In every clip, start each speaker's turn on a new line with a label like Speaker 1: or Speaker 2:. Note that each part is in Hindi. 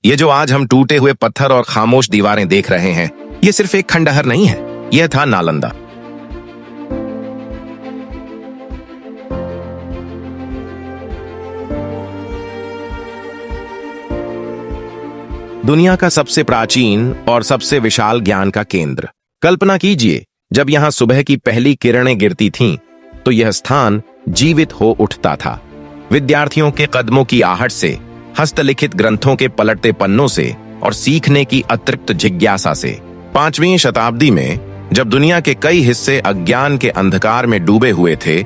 Speaker 1: ये जो आज हम टूटे हुए पत्थर और खामोश दीवारें देख रहे हैं, ये सिर्फ एक खंडहर नहीं है, यह था नालंदा। दुनिया का सबसे प्राचीन और सबसे विशाल ज्ञान का केंद्र। कल्पना कीजिए, जब यहां सुबह की पहली किरणें गिरती थीं, तो यह स्थान जीवित हो उठता था। विद्यार्थियों के कदमों की आहट से, हस्तलिखित ग्रंथों के पलटते पन्नों से और सीखने की अतिरिक्त जिज्ञासा से। 5वीं शताब्दी में जब दुनिया के कई हिस्से अज्ञान के अंधकार में डूबे हुए थे,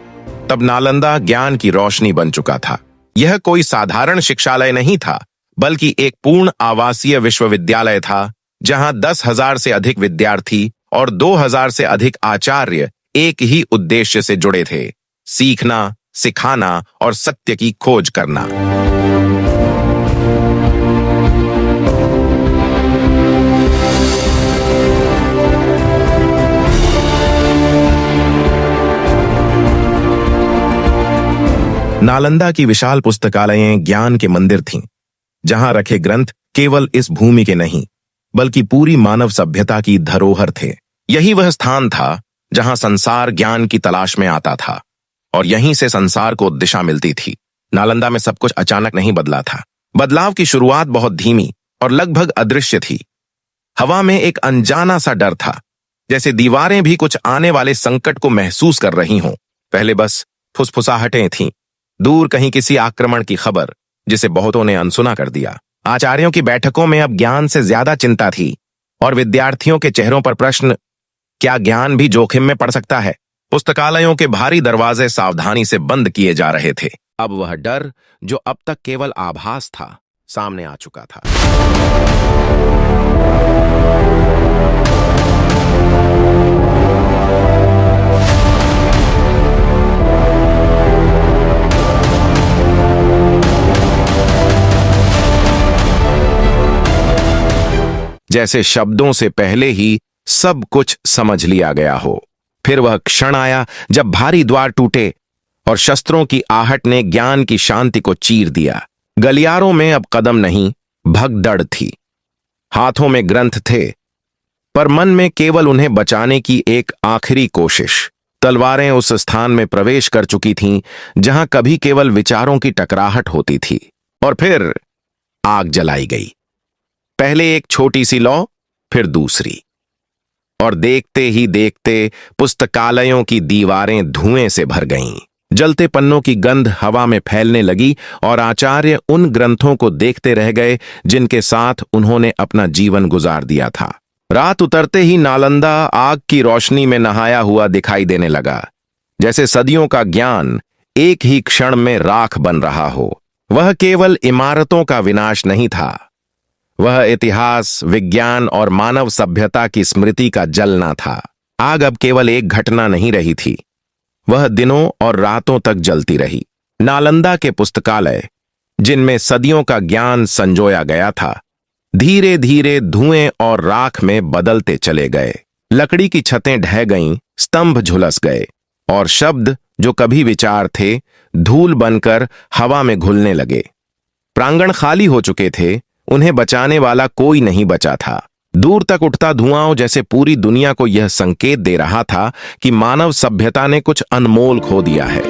Speaker 1: तब नालंदा ज्ञान की रोशनी बन चुका था। यह कोई साधारण शिक्षालय नहीं था, बल्कि एक पूर्ण आवासीय विश्वविद्यालय था, जहां 10,000 से अधिक विद्यार्थी और 2,000 से अधिक आचार्य एक ही उद्देश्य से जुड़े थे: सीखना, सिखाना और सत्य की खोज करना। नालंदा की विशाल पुस्तकालयें ज्ञान के मंदिर थीं, जहां रखे ग्रंथ केवल इस भूमि के नहीं, बल्कि पूरी मानव सभ्यता की धरोहर थे। यही वह स्थान था जहां संसार ज्ञान की तलाश में आता था, और यहीं से संसार को दिशा मिलती थी। नालंदा में सब कुछ अचानक नहीं बदला था। बदलाव की शुरुआत बहुत धीमी और लगभग अदृश्य थी। हवा में एक अनजाना सा डर था, जैसे दीवारें भी कुछ आने वाले संकट को महसूस कर रही हों। पहले बस फुसफुसाहटें थीं, दूर कहीं किसी आक्रमण की खबर, जिसे बहुतों ने अनसुना कर दिया। आचार्यों की बैठकों में अब ज्ञान से ज्यादा चिंता थी, और विद्यार्थियों के चेहरों पर प्रश्न, क्या ज्ञान भी जोखिम में पड़ सकता है? पुस्तकालयों के भारी दरवाजे सावधानी से बंद किए जा रहे थे। अब वह डर, जो अब तक केवल आभास था, सामने आ चुका था। जैसे शब्दों से पहले ही सब कुछ समझ लिया गया हो। फिर वह क्षण आया जब भारी द्वार टूटे और शस्त्रों की आहट ने ज्ञान की शांति को चीर दिया। गलियारों में अब कदम नहीं, भगदड़ थी। हाथों में ग्रंथ थे, पर मन में केवल उन्हें बचाने की एक आखिरी कोशिश। तलवारें उस स्थान में प्रवेश कर चुकी थीं जहां कभी केवल विचारों की टकराहट होती थी। और फिर आग जलाई गई। पहले एक छोटी सी लौ, फिर दूसरी, और देखते ही देखते पुस्तकालयों की दीवारें धुएं से भर गईं। जलते पन्नों की गंध हवा में फैलने लगी, और आचार्य उन ग्रंथों को देखते रह गए जिनके साथ उन्होंने अपना जीवन गुजार दिया था। रात उतरते ही नालंदा आग की रोशनी में नहाया हुआ दिखाई देने लगा, जैसे सदियों का ज्ञान एक ही क्षण में राख बन रहा हो। वह केवल इमारतों का विनाश नहीं था, वह इतिहास, विज्ञान और मानव सभ्यता की स्मृति का जलना था। आग अब केवल एक घटना नहीं रही थी, वह दिनों और रातों तक जलती रही। नालंदा के पुस्तकालय, जिनमें सदियों का ज्ञान संजोया गया था, धीरे धीरे धुएं और राख में बदलते चले गए। लकड़ी की छतें ढह गईं, स्तंभ झुलस गए, और शब्द जो कभी विचार थे, धूल बनकर हवा में घुलने लगे। प्रांगण खाली हो चुके थे, उन्हें बचाने वाला कोई नहीं बचा था। दूर तक उठता धुआं जैसे पूरी दुनिया को यह संकेत दे रहा था कि मानव सभ्यता ने कुछ अनमोल खो दिया है।